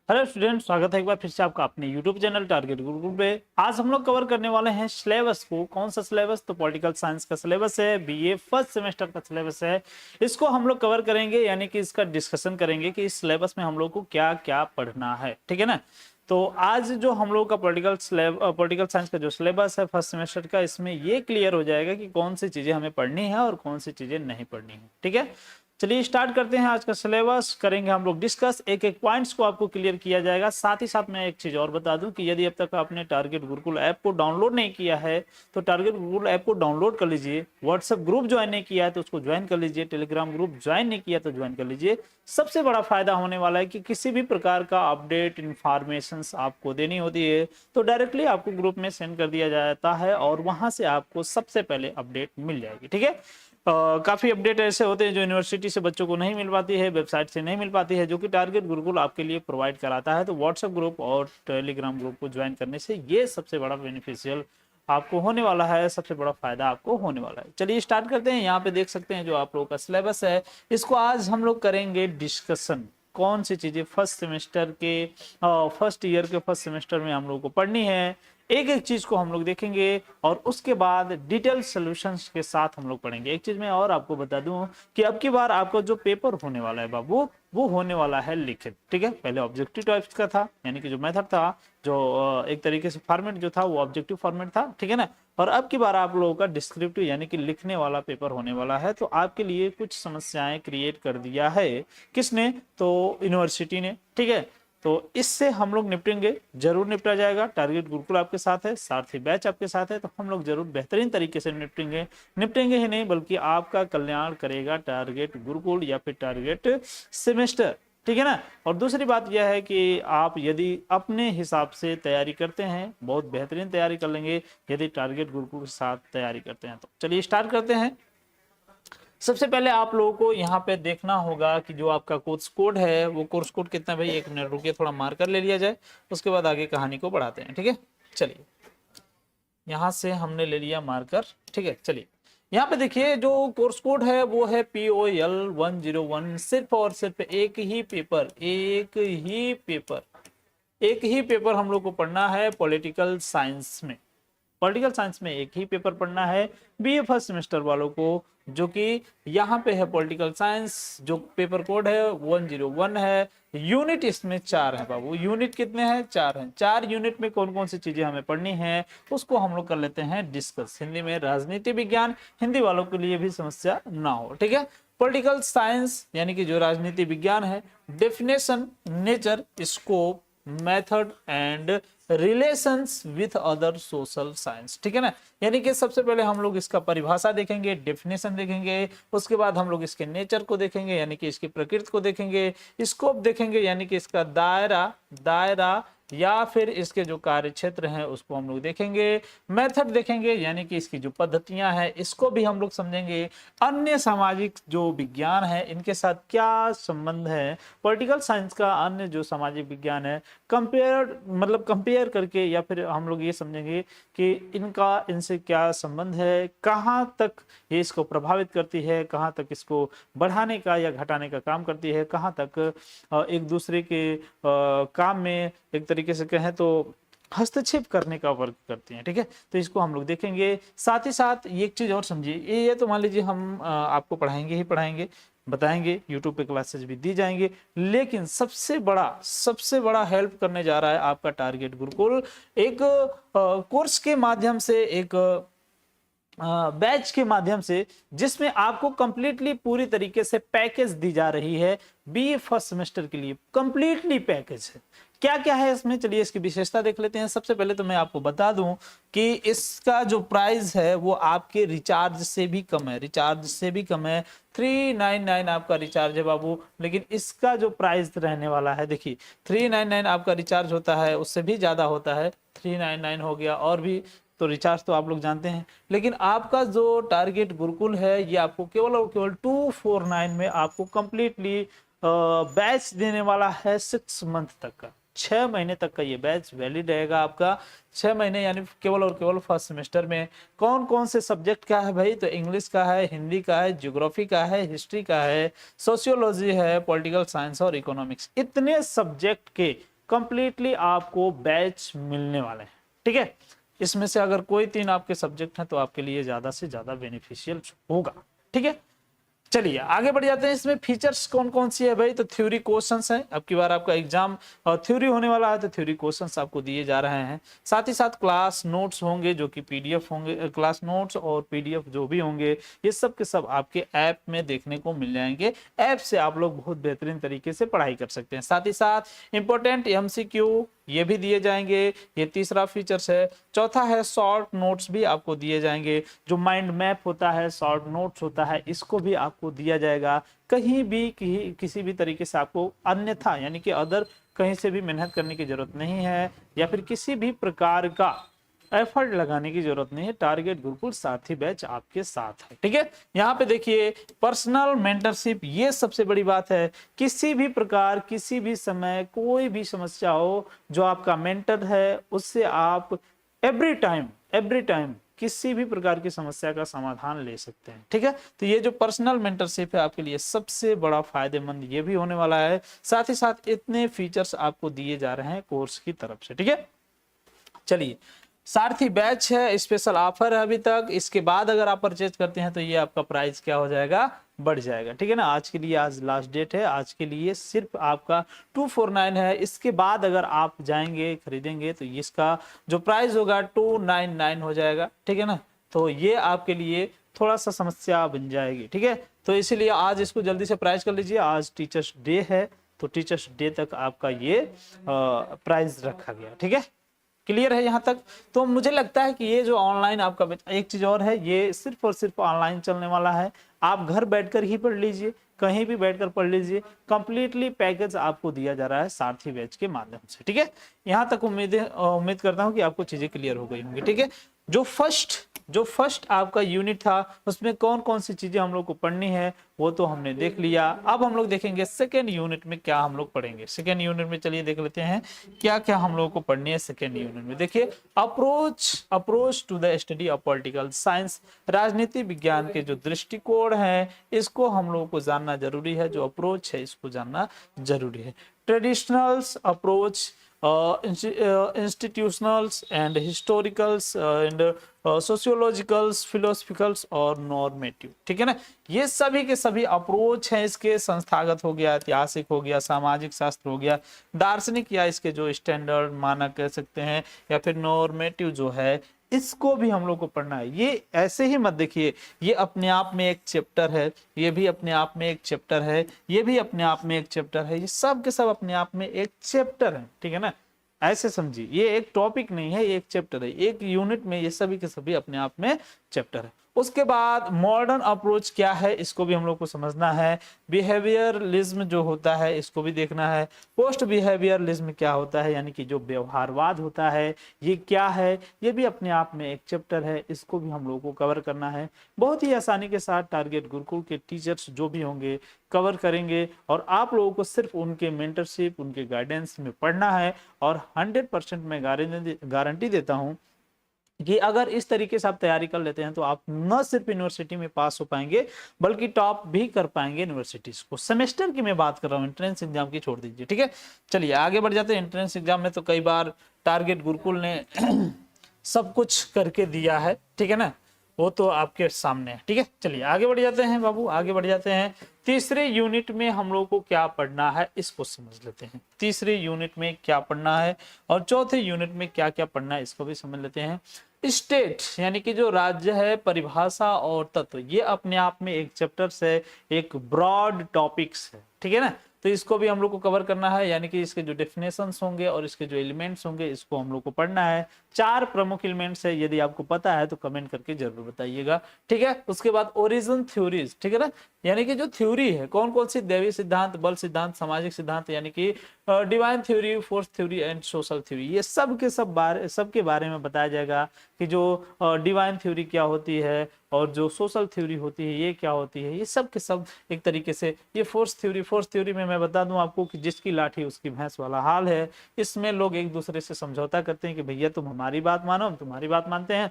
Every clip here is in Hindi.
हेलो स्टूडेंट, स्वागत है एक बार फिर से आपका अपने यूट्यूब चैनल टारगेट गुरुकुल पे। आज हम लोग कवर करने वाले हैं सिलेबस को। कौन सा सिलेबस? तो पॉलिटिकल साइंस का सिलेबस है, बीए फर्स्ट सेमेस्टर का सिलेबस है। इसको हम लोग कवर करेंगे, यानी कि इसका डिस्कशन करेंगे कि इस सिलेबस में हम लोग को क्या क्या पढ़ना है। ठीक है ना। तो आज जो हम लोग का पॉलिटिकल साइंस का जो सिलेबस है फर्स्ट सेमेस्टर का, इसमें ये क्लियर हो जाएगा कि कौन सी चीजें हमें पढ़नी है और कौन सी चीजें नहीं पढ़नी है। ठीक है, चलिए स्टार्ट करते हैं। आज का सिलेबस करेंगे हम लोग डिस्कस, एक एक पॉइंट्स को आपको क्लियर किया जाएगा। साथ ही साथ मैं एक चीज और बता दूं कि यदि अब तक आपने टारगेट गुरुकुल ऐप को डाउनलोड नहीं किया है तो टारगेट गुरुकुल ऐप को डाउनलोड कर लीजिए। व्हाट्सएप ग्रुप ज्वाइन नहीं किया है तो उसको ज्वाइन कर लीजिए। टेलीग्राम ग्रुप ज्वाइन नहीं किया तो ज्वाइन कर लीजिए। सबसे बड़ा फायदा होने वाला है कि किसी भी प्रकार का अपडेट इंफॉर्मेशन आपको देनी होती है तो डायरेक्टली आपको ग्रुप में सेंड कर दिया जाता है और वहां से आपको सबसे पहले अपडेट मिल जाएगी। ठीक है, काफी अपडेट ऐसे होते हैं जो यूनिवर्सिटी से बच्चों को नहीं मिल पाती है, वेबसाइट से नहीं मिल पाती है, जो कि टारगेट गुरुकुल आपके लिए प्रोवाइड कराता है। तो व्हाट्सएप ग्रुप और टेलीग्राम ग्रुप को ज्वाइन करने से ये सबसे बड़ा बेनिफिशियल आपको होने वाला है, सबसे बड़ा फायदा आपको होने वाला है। चलिए स्टार्ट करते हैं। यहाँ पे देख सकते हैं जो आप लोगों का सिलेबस है, इसको आज हम लोग करेंगे डिस्कशन। कौन सी चीजें फर्स्ट सेमेस्टर के फर्स्ट ईयर के फर्स्ट सेमेस्टर में हम लोग को पढ़नी है, एक एक चीज को हम लोग देखेंगे और उसके बाद डिटेल सॉल्यूशंस के साथ हम लोग पढ़ेंगे। एक चीज मैं और आपको बता दूं कि अब की बार आपका जो पेपर होने वाला है बाबू, वो होने वाला है लिखित। ठीक है, पहले ऑब्जेक्टिव टाइप्स का था, यानी कि जो मेथड था, जो एक तरीके से फॉर्मेट जो था वो ऑब्जेक्टिव फॉर्मेट था। ठीक है ना। और अब की बार आप लोगों का डिस्क्रिप्टिव यानी कि लिखने वाला पेपर होने वाला है। तो आपके लिए कुछ समस्याएं क्रिएट कर दिया है। किसने? तो यूनिवर्सिटी ने। ठीक है, तो इससे हम लोग निपटेंगे, जरूर निपटा जाएगा। टारगेट गुरुकुल आपके साथ है, सारथी बैच आपके साथ है, तो हम लोग जरूर बेहतरीन तरीके से निपटेंगे ही नहीं बल्कि आपका कल्याण करेगा टारगेट गुरुकुल या फिर टारगेट सेमेस्टर। ठीक है ना। और दूसरी बात यह है कि आप यदि अपने हिसाब से तैयारी करते हैं, बहुत बेहतरीन तैयारी कर लेंगे यदि टारगेट गुरुकुल के साथ तैयारी करते हैं। तो चलिए स्टार्ट करते हैं। सबसे पहले आप लोगों को यहाँ पे देखना होगा कि जो आपका कोर्स कोड है वो कोर्स कोड कितना है। भाई एक मिनट रुकिए, थोड़ा मार्कर ले लिया जाए, उसके बाद आगे कहानी को बढ़ाते हैं। ठीक है, चलिए यहाँ से हमने ले लिया मार्कर। ठीक है, चलिए यहाँ पे देखिए जो कोर्स कोड है वो है POL101। सिर्फ और सिर्फ एक ही पेपर हम लोग को पढ़ना है पॉलिटिकल साइंस में। पॉलिटिकल साइंस में एक ही पेपर पढ़ना है बीए फर्स्ट सेमेस्टर वालों को, जो कि यहाँ पे है पॉलिटिकल साइंस। जो पेपर कोड है 101 है। यूनिट इसमें 4 है बाबू। यूनिट कितने हैं? 4 हैं। 4 यूनिट में कौन कौन सी चीजें हमें पढ़नी है उसको हम लोग कर लेते हैं डिस्कस। हिंदी में राजनीति विज्ञान, हिंदी वालों के लिए भी समस्या ना हो। ठीक है, पॉलिटिकल साइंस यानी कि जो राजनीति विज्ञान है, definition, nature, scope, method and relations with other social science. ठीक है ना। यानी कि सबसे पहले हम लोग इसका परिभाषा देखेंगे, डेफिनेशन देखेंगे, उसके बाद हम लोग इसके नेचर को देखेंगे यानी कि इसकी प्रकृति को देखेंगे, स्कोप देखेंगे यानी कि इसका दायरा या फिर इसके जो कार्य क्षेत्र हैं उसको हम लोग देखेंगे, मेथड देखेंगे यानी कि इसकी जो पद्धतियां हैं इसको भी हम लोग समझेंगे, अन्य सामाजिक जो विज्ञान है इनके साथ क्या संबंध है, पॉलिटिकल साइंस का अन्य जो सामाजिक विज्ञान है कंपेयर करके, या फिर हम लोग ये समझेंगे कि इनसे क्या संबंध है, कहाँ तक ये इसको प्रभावित करती है, कहाँ तक इसको बढ़ाने का या घटाने का काम करती है, कहाँ तक एक दूसरे के काम में एक तरीके से कहें तो हस्तक्षेप करने का वर्क करती हैं। ठीक है, तो इसको हम लोग देखेंगे। साथ ही साथ ये एक चीज और समझिए, ये तो मान लीजिए हम आपको पढ़ाएंगे, बताएंगे, यूट्यूब पे क्लासेस भी दी जाएंगे, लेकिन सबसे बड़ा हेल्प करने जा रहा है आपका टारगेट गुरुकुल। एक कोर्स के माध्यम से, एक बैच के माध्यम से, जिसमें आपको कंप्लीटली पूरी तरीके से पैकेज दी जा रही है। बीए फर्स्ट सेमेस्टर के लिए कंप्लीटली पैकेज है। क्या क्या है इसमें, चलिए इसकी विशेषता देख लेते हैं। सबसे पहले तो मैं आपको बता दूं कि इसका जो प्राइस है वो आपके रिचार्ज से भी कम है। 399 आपका रिचार्ज है बाबू, लेकिन इसका जो प्राइस रहने वाला है, देखिए 399 आपका रिचार्ज होता है, उससे भी ज्यादा होता है। 399 हो गया, और भी तो रिचार्ज तो आप लोग जानते हैं, लेकिन आपका जो टारगेट गुरुकुल है ये आपको केवल और केवल 249 में आपको कंप्लीटली बैच देने वाला है। 6 मंथ तक का, 6 महीने तक का ये बैच वैलिड रहेगा आपका। 6 महीने यानी केवल और केवल फर्स्ट सेमेस्टर में कौन कौन से सब्जेक्ट का है भाई? तो इंग्लिश का है, हिंदी का है, ज्योग्राफी का है, हिस्ट्री का है, सोशियोलॉजी है, पॉलिटिकल साइंस और इकोनॉमिक्स। इतने सब्जेक्ट के कंप्लीटली आपको बैच मिलने वाले हैं। ठीक है, इसमें से अगर कोई 3 आपके सब्जेक्ट हैं तो आपके लिए ज्यादा से ज्यादा बेनिफिशियल होगा। ठीक है, चलिए आगे बढ़ जाते हैं। इसमें फीचर्स कौन कौन सी है भाई? तो थ्योरी क्वेश्चंस है, अब की बार आपका एग्जाम थ्योरी होने वाला है तो थ्योरी क्वेश्चंस आपको दिए जा रहे हैं। साथ ही साथ क्लास नोट्स होंगे जो कि पीडीएफ होंगे, क्लास नोट्स और पीडीएफ जो भी होंगे ये सब के सब आपके ऐप में देखने को मिल जाएंगे। ऐप से आप लोग बहुत बेहतरीन तरीके से पढ़ाई कर सकते हैं। साथ ही साथ इंपॉर्टेंट एमसीक्यू ये भी दिए जाएंगे, ये तीसरा फीचर्स है। चौथा है शॉर्ट नोट्स भी आपको दिए जाएंगे, जो माइंड मैप होता है, शॉर्ट नोट्स होता है, इसको भी आपको दिया जाएगा। कहीं भी किसी भी तरीके से आपको अन्यथा यानी कि अदर कहीं से भी मेहनत करने की जरूरत नहीं है, या फिर किसी भी प्रकार का एफर्ट लगाने की जरूरत नहीं है। टारगेट गुरुकुल साथी बैच आपके साथ है। ठीक है, यहाँ पे देखिए पर्सनल मेंटरशिप, ये सबसे बड़ी बात है। किसी भी प्रकार किसी भी समय कोई भी समस्या हो, जो आपका मेंटर है उससे आप एवरी टाइम किसी भी प्रकार की समस्या का समाधान ले सकते हैं। ठीक है, तो ये जो पर्सनल मेंटरशिप है आपके लिए सबसे बड़ा फायदेमंद ये भी होने वाला है। साथ ही साथ इतने फीचर्स आपको दिए जा रहे हैं कोर्स की तरफ से। ठीक है, चलिए सारथी बैच है, स्पेशल ऑफर है अभी तक। इसके बाद अगर आप परचेज करते हैं तो ये आपका प्राइस क्या हो जाएगा? बढ़ जाएगा। ठीक है ना, आज के लिए आज लास्ट डेट है, आज के लिए सिर्फ आपका 249 है। इसके बाद अगर आप जाएंगे खरीदेंगे तो इसका जो प्राइस होगा 299 हो जाएगा। ठीक है ना, तो ये आपके लिए थोड़ा सा समस्या बन जाएगी। ठीक है, तो इसीलिए आज इसको जल्दी से प्राइस कर लीजिए। आज टीचर्स डे है तो टीचर्स डे तक आपका ये प्राइस रखा गया। ठीक है, क्लियर है यहाँ तक? तो मुझे लगता है कि ये जो ऑनलाइन आपका एक चीज और है, ये सिर्फ और सिर्फ ऑनलाइन चलने वाला है। आप घर बैठकर ही पढ़ लीजिए, कहीं भी बैठकर पढ़ लीजिए। कंप्लीटली पैकेज आपको दिया जा रहा है सारथी बैच के माध्यम से। ठीक है, यहाँ तक उम्मीद करता हूँ कि आपको चीजें क्लियर हो गई होंगी। ठीक है, जो फर्स्ट आपका यूनिट था उसमें कौन कौन सी चीजें हम लोग को पढ़नी है वो तो हमने देख लिया। अब हम लोग देखेंगे सेकेंड यूनिट में क्या हम लोग पढ़ेंगे। सेकेंड यूनिट में चलिए देख लेते हैं क्या क्या हम लोग को पढ़नी है सेकेंड यूनिट में। देखिए approach to the study of political science, राजनीति विज्ञान के जो दृष्टिकोण है इसको हम लोगों को जानना जरूरी है। जो अप्रोच है इसको जानना जरूरी है। Traditionals approach, institutionals and हिस्टोरिकल्स and सोशियोलॉजिकल्स, फिलोसफिकल्स और नॉर्मेटिव। ठीक है ना, ये सभी के सभी अप्रोच हैं इसके। संस्थागत हो गया, ऐतिहासिक हो गया, सामाजिक शास्त्र हो गया, दार्शनिक या इसके जो स्टैंडर्ड मानक कह सकते हैं, या फिर नॉर्मेटिव जो है इसको भी हम लोग को पढ़ना है। ये ऐसे ही मत देखिए, ये अपने आप में एक चैप्टर है, ये भी अपने आप में एक चैप्टर है, ये भी अपने आप में एक चैप्टर है, ये सब के सब अपने आप में एक चैप्टर है। ठीक है ना, ऐसे समझिए, ये एक टॉपिक नहीं है, ये एक चैप्टर है। एक यूनिट में ये सभी के सभी अपने आप में चैप्टर है। उसके बाद मॉडर्न अप्रोच क्या है इसको भी हम लोग को समझना है। बिहेवियरलिज्म जो होता है इसको भी देखना है। पोस्ट बिहेवियरलिज्म क्या होता है, यानी कि जो व्यवहारवाद होता है ये क्या है, ये भी अपने आप में एक चैप्टर है, इसको भी हम लोग को कवर करना है। बहुत ही आसानी के साथ टारगेट गुरुकुल के टीचर्स जो भी होंगे कवर करेंगे, और आप लोगों को सिर्फ उनके मेंटरशिप, उनके गाइडेंस में पढ़ना है। और 100% मैं गारंटी देता हूँ कि अगर इस तरीके से आप तैयारी कर लेते हैं तो आप न सिर्फ यूनिवर्सिटी में पास हो पाएंगे बल्कि टॉप भी कर पाएंगे यूनिवर्सिटीज को। सेमेस्टर की मैं बात कर रहा हूँ, एंट्रेंस एग्जाम की छोड़ दीजिए। ठीक है, चलिए आगे बढ़ जाते हैं। एंट्रेंस एग्जाम में तो कई बार टारगेट गुरुकुल ने सब कुछ करके दिया है। ठीक है ना, वो तो आपके सामने है। ठीक है, चलिए आगे बढ़ जाते हैं बाबू, आगे बढ़ जाते हैं। तीसरे यूनिट में हम लोग को क्या पढ़ना है इसको समझ लेते हैं। तीसरे यूनिट में क्या पढ़ना है और चौथे यूनिट में क्या क्या पढ़ना है इसको भी समझ लेते हैं। स्टेट यानी कि जो राज्य है, परिभाषा और तत्व, ये अपने आप में एक चैप्टर से एक ब्रॉड टॉपिक्स है। ठीक है ना, तो इसको भी हम लोग को कवर करना है, यानी कि इसके जो डेफिनेशंस होंगे और इसके जो एलिमेंट्स होंगे इसको हम लोग को पढ़ना है। 4 प्रमुख एलिमेंट्स है, यदि आपको पता है तो कमेंट करके जरूर बताइएगा। ठीक है, उसके बाद ओरिजिन थ्योरीज, ठीक है ना, यानी कि जो थ्योरी है कौन कौन सी, दैवीय सिद्धांत, बल सिद्धांत, सामाजिक सिद्धांत, यानी कि divine theory, force theory and social theory, ये सब के बारे में बताया जाएगा कि जो डिवाइन थ्योरी क्या होती है और जो सोशल थ्योरी होती है ये क्या होती है। ये सब के सब एक तरीके से, ये फोर्स थ्योरी में मैं बता दूं आपको कि जिसकी लाठी उसकी भैंस वाला हाल है। इसमें लोग एक दूसरे से समझौता करते हैं कि भैया तुम हमारी बात मानो, हम तुम्हारी बात मानते हैं।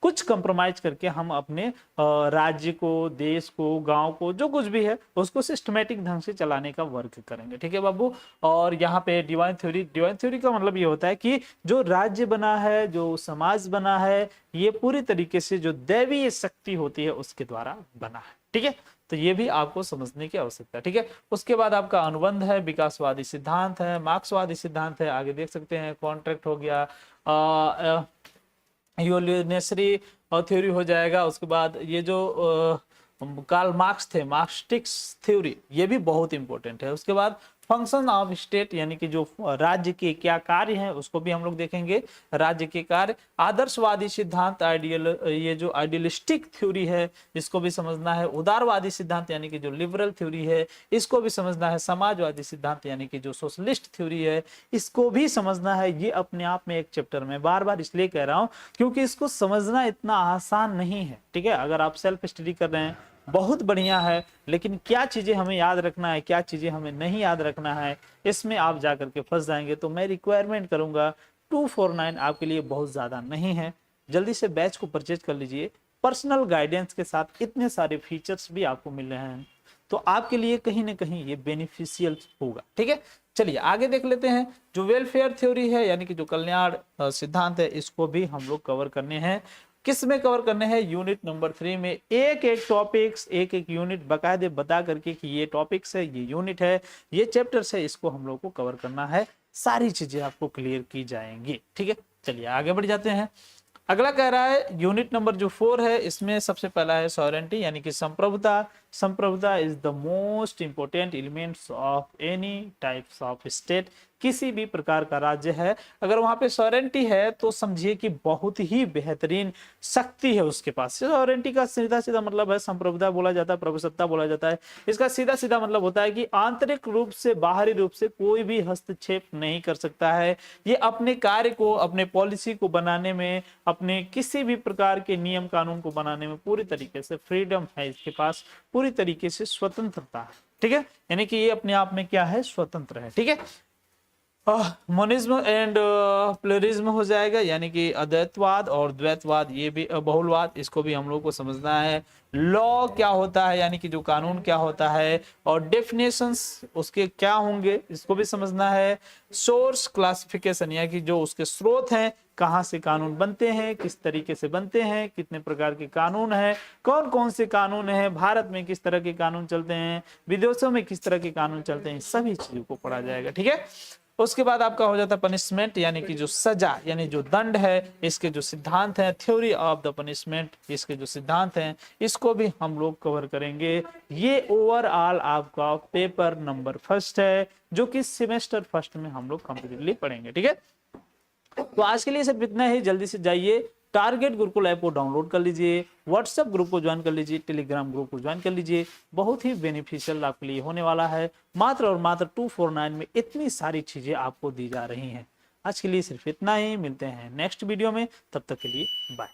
कुछ कंप्रोमाइज करके हम अपने राज्य को, देश को, गांव को, जो कुछ भी है उसको सिस्टमेटिक ढंग से चलाने का वर्क करेंगे। ठीक है बाबू। और यहाँ पे डिवाइन थ्योरी का मतलब ये होता है कि जो राज्य बना है, जो समाज बना है, ये पूरी तरीके से जो दैवीय शक्ति होती है उसके द्वारा बना है। ठीक है, तो ये भी आपको समझने की आवश्यकता है। ठीक है, उसके बाद आपका अनुबंध है, विकासवादी सिद्धांत है, मार्क्सवादी सिद्धांत है, आगे देख सकते हैं कॉन्ट्रैक्ट हो गया, यूलियनेसरी थ्योरी हो जाएगा। उसके बाद ये जो कार्ल मार्क्स थे, मार्क्सिस्ट थ्योरी, ये भी बहुत इंपॉर्टेंट है। उसके बाद फंक्शन ऑफ स्टेट यानी कि जो राज्य के क्या कार्य हैं उसको भी हम लोग देखेंगे, राज्य के कार्य। आदर्शवादी सिद्धांत, आइडियल, ये जो आइडियलिस्टिक थ्योरी है इसको भी समझना है। उदारवादी सिद्धांत यानी कि जो लिबरल थ्योरी है इसको भी समझना है। समाजवादी सिद्धांत यानी कि जो सोशलिस्ट थ्योरी है इसको भी समझना है। ये अपने आप में एक चैप्टर में बार बार इसलिए कह रहा हूं क्योंकि इसको समझना इतना आसान नहीं है। ठीक है, अगर आप सेल्फ स्टडी कर रहे हैं बहुत बढ़िया है, लेकिन क्या चीजें हमें याद रखना है, क्या चीजें हमें नहीं याद रखना है, इसमें आप जाकर के फंस जाएंगे। तो मैं रिक्वायरमेंट करूंगा 249 आपके लिए बहुत ज्यादा नहीं है, जल्दी से बैच को परचेज कर लीजिए। पर्सनल गाइडेंस के साथ इतने सारे फीचर्स भी आपको मिल रहे हैं, तो आपके लिए कहीं ना कहीं ये बेनिफिशियल होगा। ठीक है, चलिए आगे देख लेते हैं। जो वेलफेयर थ्योरी है यानी कि जो कल्याण सिद्धांत है इसको भी हम लोग कवर करने हैं। किस में कवर करने हैं? यूनिट नंबर 3 में एक एक टॉपिक्स, एक एक यूनिट बकायदे बता करके कि ये टॉपिक्स है, ये यूनिट है, ये चैप्टर्स है, इसको हम लोग को कवर करना है। सारी चीजें आपको क्लियर की जाएंगी। ठीक है, चलिए आगे बढ़ जाते हैं। अगला कह रहा है यूनिट नंबर जो 4 है इसमें सबसे पहला है सॉवरेंटी यानी कि संप्रभुता। संप्रभुता is the most important elements of any types of state. किसी भी प्रकार का राज्य है अगर वहां पे सॉवरेंटी है तो समझिए कि बहुत ही बेहतरीन शक्ति है उसके पास। सॉवरेंटी का सीधा सीधा मतलब है, संप्रभुता बोला जाता है, प्रभुसत्ता बोला जाता है, इसका सीधा सीधा मतलब होता है कि आंतरिक रूप से, बाहरी रूप से कोई भी हस्तक्षेप नहीं कर सकता है। ये अपने कार्य को, अपने पॉलिसी को बनाने में, अपने किसी भी प्रकार के नियम कानून को बनाने में पूरी तरीके से फ्रीडम है इसके पास, पूरी तरीके से स्वतंत्रता है। ठीक है, यानी कि ये अपने आप में क्या है? स्वतंत्र है। ठीक है, मोनिज्म एंड प्लुरलिज्म हो जाएगा यानी कि अद्वैतवाद और द्वैतवाद, ये भी बहुलवाद, इसको भी हम लोग को समझना है। लॉ क्या होता है यानी कि जो कानून क्या होता है, और डेफिनेशंस उसके क्या होंगे इसको भी समझना है। सोर्स क्लासिफिकेशन यानी कि जो उसके स्रोत हैं, कहाँ से कानून बनते हैं, किस तरीके से बनते हैं, कितने प्रकार के कानून हैं, कौन कौन से कानून हैं, भारत में किस तरह के कानून चलते हैं, विदेशों में किस तरह के कानून चलते हैं, सभी चीजों को पढ़ा जाएगा। ठीक है, उसके बाद आपका हो जाता है पनिशमेंट यानी कि जो सजा यानी जो दंड है, इसके जो सिद्धांत हैं, थ्योरी ऑफ द पनिशमेंट, इसके जो सिद्धांत हैं इसको भी हम लोग कवर करेंगे। ये ओवरऑल आपका पेपर नंबर 1 है जो कि सेमेस्टर 1 में हम लोग कंप्लीटली पढ़ेंगे। ठीक है, तो आज के लिए सिर्फ इतना ही। जल्दी से जाइए टारगेट गुरुकुल ऐप को डाउनलोड कर लीजिए, व्हाट्सएप ग्रुप को ज्वाइन कर लीजिए, टेलीग्राम ग्रुप को ज्वाइन कर लीजिए। बहुत ही बेनिफिशियल आपके लिए होने वाला है। मात्र और मात्र 249 में इतनी सारी चीजें आपको दी जा रही हैं। आज के लिए सिर्फ इतना ही, मिलते हैं नेक्स्ट वीडियो में, तब तक के लिए बाय।